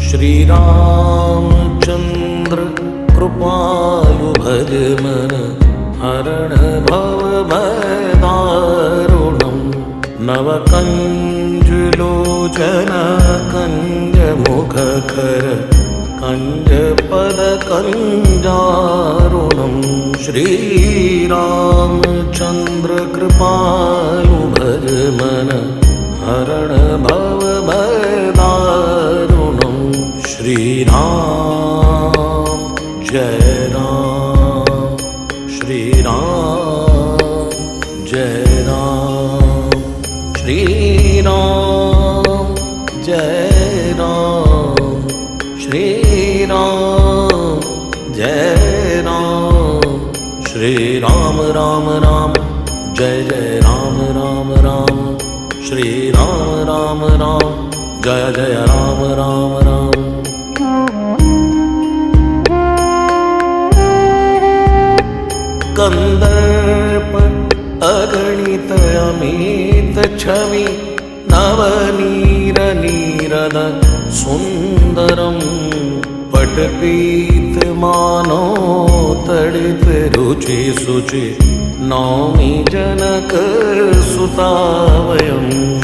श्रीरामचन्द्र कृपालु भज मन हरण भव भयदारुणम् नवकञ्जुलोचन कञ्जमुखकर कञ्जपदकञ्जारुणम् श्रीरामचन्द्र कृपालु भज मन हरण भव भयदारुणम् श्रीराम जय राम श्रीराम जय राम श्रीराम जय राम श्रीराम जय राम श्रीराम राम राम जय जय राम राम राम श्रीराम राम राम जय जय राम राम राम। कंदर्प अगणित अमित छवि नवनीर नीरद सुंदरम पटपीत मानो तड़ित रुचि सुचि नौमि जनक सुतावयम्।